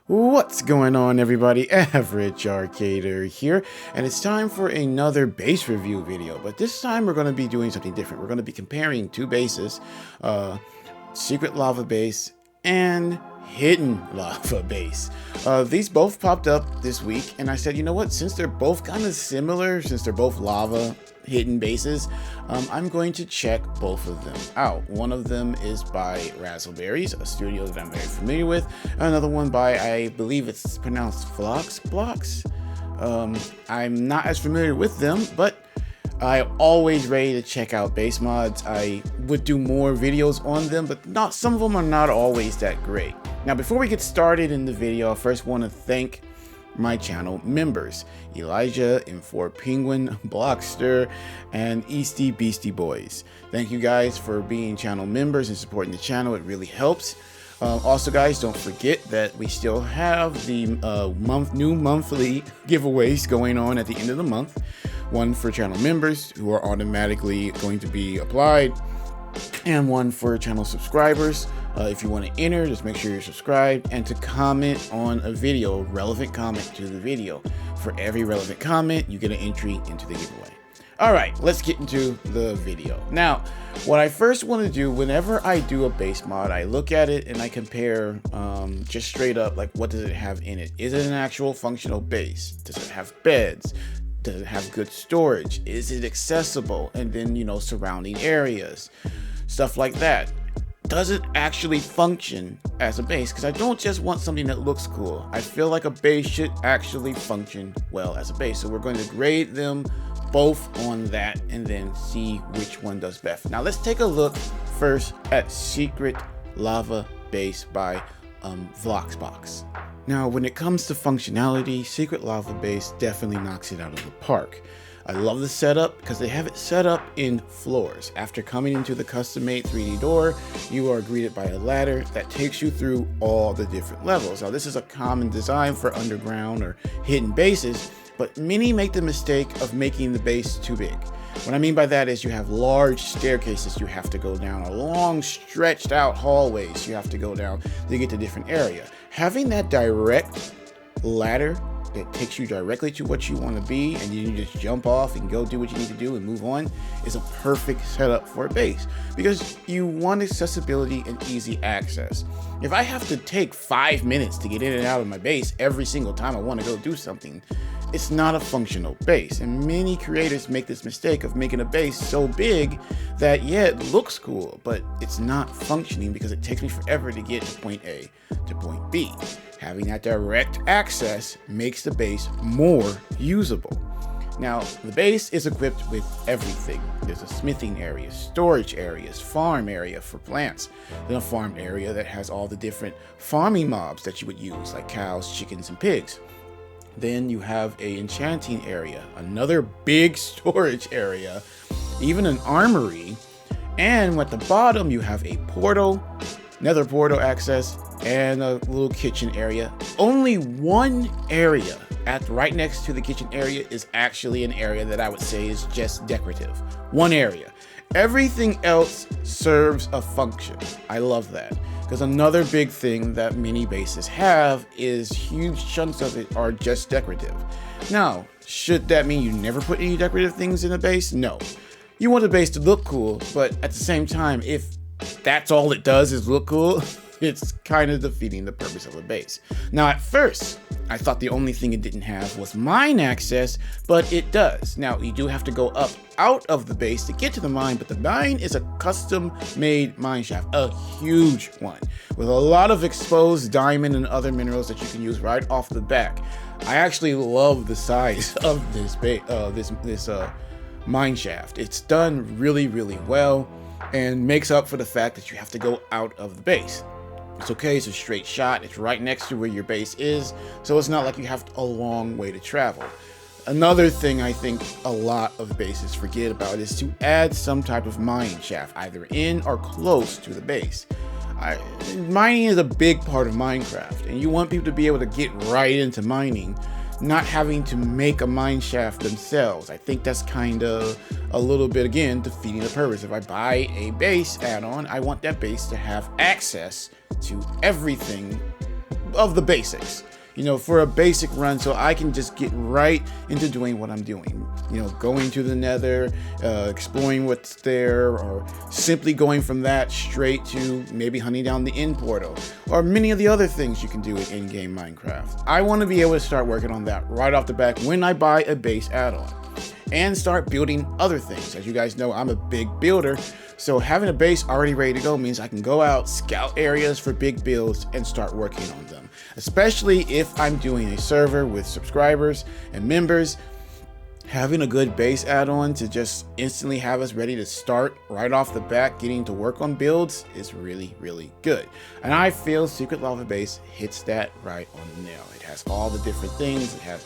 What's going on, everybody? Average Arcader here, and it's time for another base review video. But this time we're going to be doing something different. We're going to be comparing two bases, Secret Lava Base and Hidden Lava Base. These both popped up this week, and I said, you know what, since they're both kind of similar, since they're both lava hidden bases, I'm going to check both of them out. One of them is by Razzleberries, a studio that I'm very familiar with. Another one by, I believe it's pronounced Blox. I'm not as familiar with them, but I'm always ready to check out base mods. I would do more videos on them, but some of them are not always that great. Now, before we get started in the video, I first want to thank my channel members: Elijah, M4 Penguin, Blockster, and Easty Beastie Boys. Thank you guys for being channel members and supporting the channel. It really helps. Also, guys, don't forget that we still have the new monthly giveaways going on at the end of the month. One for channel members who are automatically going to be applied, and one for channel subscribers. If you want to enter, just make sure you're subscribed and to comment on a video, relevant comment to the video. For every relevant comment, you get an entry into the giveaway. All right, let's get into the video. Now, what I first want to do whenever I do a base mod, I look at it and I compare just straight up, like, what does it have in it? Is it an actual functional base? Does it have beds? Does it have good storage? Is it accessible? And then, you know, surrounding areas, stuff like that. Does it actually function as a base? Because I don't just want something that looks cool. I feel like a base should actually function well as a base. So we're going to grade them both on that and then see which one does best. Now let's take a look first at Secret Lava Base by Vloxbox. Now, when it comes to functionality, Secret Lava Base definitely knocks it out of the park. I love the setup because they have it set up in floors. After coming into the custom-made 3D door, you are greeted by a ladder that takes you through all the different levels. Now, this is a common design for underground or hidden bases, but many make the mistake of making the base too big. What I mean by that is you have large staircases you have to go down, or long stretched out hallways you have to go down to get to different area. Having that direct ladder that takes you directly to what you want to be, and you just jump off and go do what you need to do and move on, is a perfect setup for a base, because you want accessibility and easy access. If I have to take 5 minutes to get in and out of my base every single time I want to go do something, it's not a functional base. And many creators make this mistake of making a base so big that, yeah, it looks cool, but it's not functioning because it takes me forever to get to point A to point B. Having that direct access makes the base more usable. Now, the base is equipped with everything. There's a smithing area, storage areas, farm area for plants, then a farm area that has all the different farming mobs that you would use, like cows, chickens, and pigs. Then you have a enchanting area, another big storage area, even an armory, and at the bottom you have a portal, nether portal access, and a little kitchen area. Only one area right next to the kitchen area is actually an area that I would say is just decorative. One area. Everything else serves a function. I love that, because another big thing that many bases have is huge chunks of it are just decorative. Now, should that mean you never put any decorative things in a base? No. You want the base to look cool, but at the same time, if that's all it does is look cool, it's kind of defeating the purpose of a base. Now, at first, I thought the only thing it didn't have was mine access, but it does. Now, you do have to go up out of the base to get to the mine, but the mine is a custom-made mine shaft, a huge one, with a lot of exposed diamond and other minerals that you can use right off the back. I actually love the size of this mine shaft. It's done really, really well and makes up for the fact that you have to go out of the base. It's okay, it's a straight shot, it's right next to where your base is, so it's not like you have a long way to travel. Another thing I think a lot of bases forget about is to add some type of mining shaft, either in or close to the base. Mining is a big part of Minecraft, and you want people to be able to get right into mining. not having to make a mine shaft themselves. I think that's kind of a little bit, again, defeating the purpose. If I buy a base add-on, I want that base to have access to everything of the basics, you know, for a basic run, so I can just get right into doing what I'm doing. You know, going to the Nether, exploring what's there, or simply going from that straight to maybe hunting down the end portal, or many of the other things you can do in in-game Minecraft. I want to be able to start working on that right off the bat when I buy a base add-on, and start building other things. As you guys know, I'm a big builder, so having a base already ready to go means I can go out, scout areas for big builds, and start working on them. Especially if I'm doing a server with subscribers and members, having a good base add-on to just instantly have us ready to start right off the bat getting to work on builds is really, really good. And I feel Secret Lava Base hits that right on the nail. It has all the different things. It has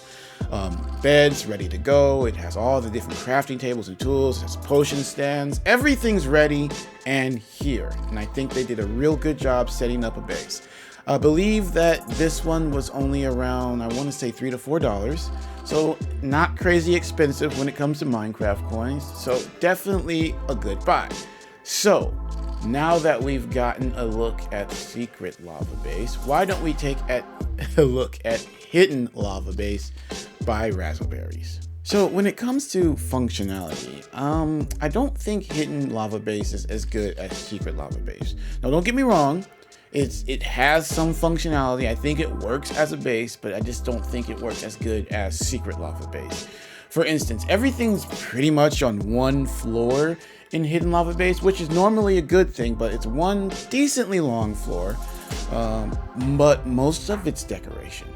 beds ready to go. It has all the different crafting tables and tools. It has potion stands. Everything's ready and here. And I think they did a real good job setting up a base. I believe that this one was only around, I want to say $3 to $4. So not crazy expensive when it comes to Minecraft coins. So definitely a good buy. So now that we've gotten a look at Secret Lava Base, why don't we take a look at Hidden Lava Base by Razzleberries? So when it comes to functionality, I don't think Hidden Lava Base is as good as Secret Lava Base. Now don't get me wrong, it has some functionality. I think it works as a base, but I just don't think it works as good as Secret Lava Base. For instance, everything's pretty much on one floor in Hidden Lava Base, which is normally a good thing, but it's one decently long floor, but most of it's decoration.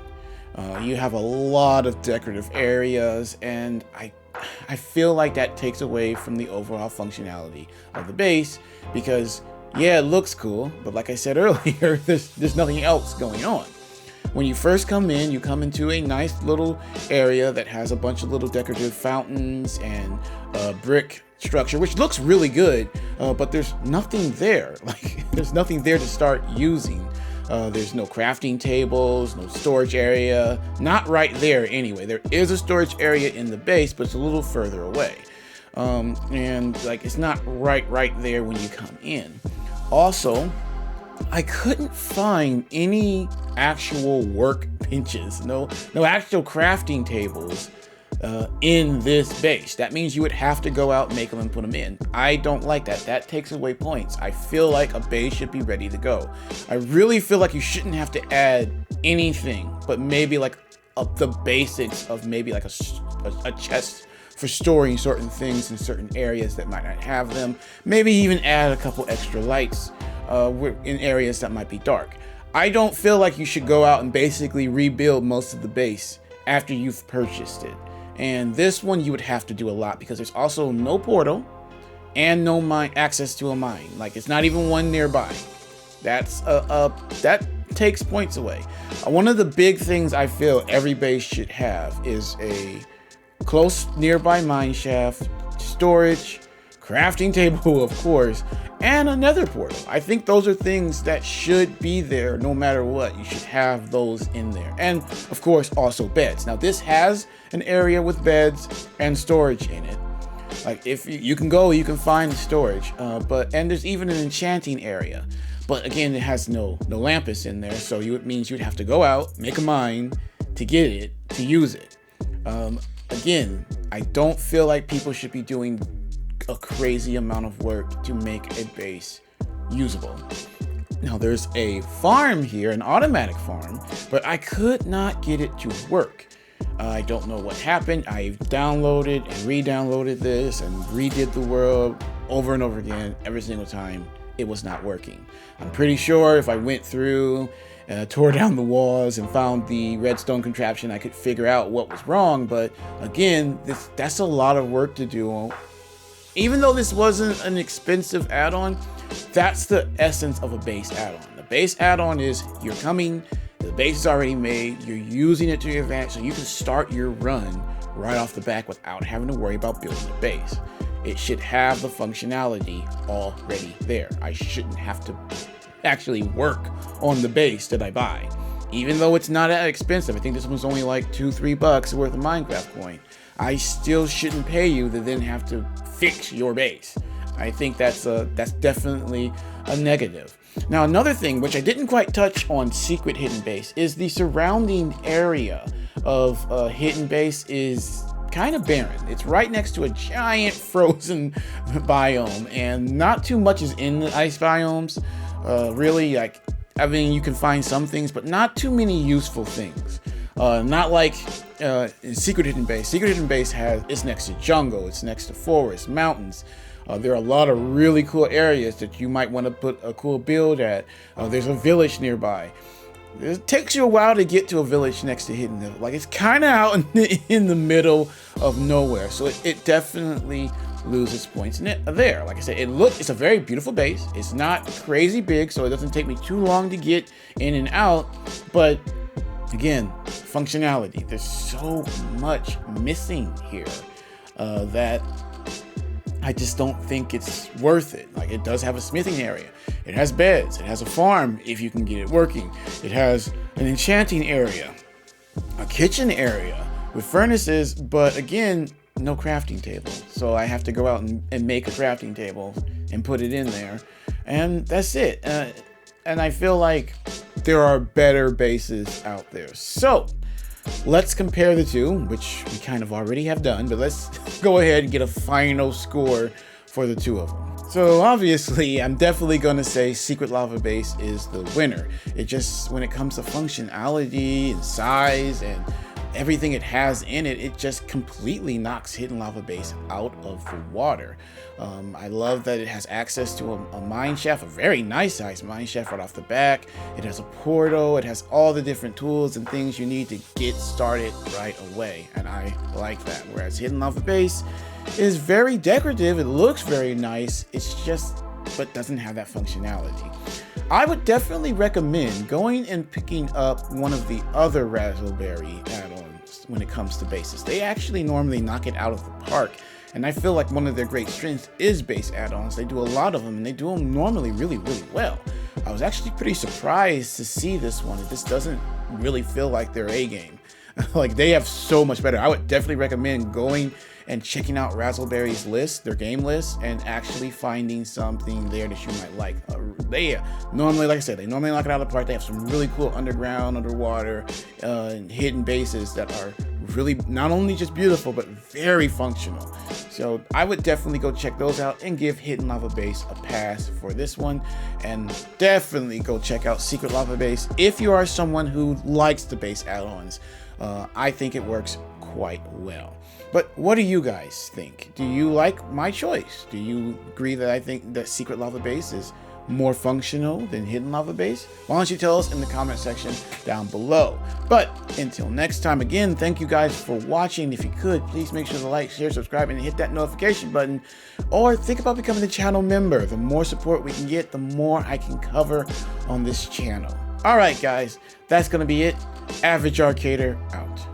You have a lot of decorative areas, and I feel like that takes away from the overall functionality of the base, because yeah, it looks cool, but like I said earlier, there's nothing else going on. When you first come in, you come into a nice little area that has a bunch of little decorative fountains and brick structure, which looks really good, but there's nothing there. Like, there's nothing there to start using. There's no crafting tables, no storage area, not right there anyway. There is a storage area in the base, but it's a little further away. And like, it's not right there when you come in. Also, I couldn't find any actual workbenches, no actual crafting tables in this base. That means you would have to go out, make them, and put them in. I don't like that. That takes away points. I feel like a base should be ready to go. I really feel like you shouldn't have to add anything, but maybe like the basics of maybe like a chest for storing certain things in certain areas that might not have them. Maybe even add a couple extra lights in areas that might be dark. I don't feel like you should go out and basically rebuild most of the base after you've purchased it. And this one you would have to do a lot, because there's also no portal and no access to a mine. Like, it's not even one nearby. That takes points away. One of the big things I feel every base should have is a close nearby mine shaft, storage, crafting table, of course, and a nether portal. I think those are things that should be there no matter what. You should have those in there. And of course, also beds. Now this has an area with beds and storage in it. Like, if you can go, you can find storage, and there's even an enchanting area. But again, it has no Lampus in there, so it means you'd have to go out, make a mine to get it, to use it. Again, I don't feel like people should be doing a crazy amount of work to make a base usable. Now there's a farm here, an automatic farm, but I could not get it to work. I don't know what happened. I've downloaded and re-downloaded this and redid the world over and over again. Every single time it was not working. I'm pretty sure if I went through, tore down the walls and found the redstone contraption, I could figure out what was wrong. But again, that's a lot of work to do. Even though this wasn't an expensive add-on, that's the essence of a base add-on. The base add-on is you're coming, the base is already made, you're using it to your advantage, so you can start your run right off the bat without having to worry about building a base. It should have the functionality already there. I shouldn't have to actually work on the base that I buy. even though it's not that expensive, I think this one's only like $2-3 worth of Minecraft coin, I still shouldn't pay you to then have to fix your base. I think that's definitely a negative. Now, another thing which I didn't quite touch on Secret Hidden Base is the surrounding area of Hidden Base is kind of barren. It's right next to a giant frozen biome, and not too much is in the ice biomes. Really, like, I mean, you can find some things, but not too many useful things. Not like in Secret Hidden Base. Secret Hidden Base it's next to jungle, it's next to forest, mountains. There are a lot of really cool areas that you might want to put a cool build at. There's a village nearby. It takes you a while to get to a village next to Hidden Hill. Like, it's kind of out in the middle of nowhere, so it definitely loses points in it there. Like I said, it's a very beautiful base. It's not crazy big, so it doesn't take me too long to get in and out. But again, functionality. There's so much missing here that I just don't think it's worth it. Like, it does have a smithing area. It has beds. It has a farm if you can get it working. It has an enchanting area, a kitchen area with furnaces, but again, no crafting table. So I have to go out and make a crafting table and put it in there. And that's it. And I feel like there are better bases out there. So let's compare the two, which we kind of already have done, but let's go ahead and get a final score for the two of them. So obviously, I'm definitely going to say Secret Lava Base is the winner. It just, when it comes to functionality and size and everything it has in it, it just completely knocks Hidden Lava Base out of the water. I love that it has access to a mine shaft, a very nice sized mine shaft right off the back. It has a portal, it has all the different tools and things you need to get started right away, and I like that. Whereas Hidden Lava Base is very decorative, it looks very nice, but doesn't have that functionality. I would definitely recommend going and picking up one of the other Razzleberry add-ons when it comes to bases. They actually normally knock it out of the park, and I feel like one of their great strengths is base add-ons. They do a lot of them, and they do them normally really, really well. I was actually pretty surprised to see this one. This doesn't really feel like their A game. Like, they have so much better. I would definitely recommend going and checking out Razzleberry's list, their game list, and actually finding something there that you might like. They normally, like I said, they normally knock it out of the park. They have some really cool underground, underwater, hidden bases that are really not only just beautiful, but very functional. So I would definitely go check those out and give Hidden Lava Base a pass for this one. And definitely go check out Secret Lava Base if you are someone who likes the base add-ons. I think it works quite well. But what do you guys think? Do you like my choice? Do you agree that I think that Secret Lava Base is more functional than Hidden Lava Base? Why don't you tell us in the comment section down below. But until next time, again, thank you guys for watching. If you could, please make sure to like, share, subscribe, and hit that notification button. Or think about becoming a channel member. The more support we can get, the more I can cover on this channel. All right, guys, that's going to be it. Average Arcader out.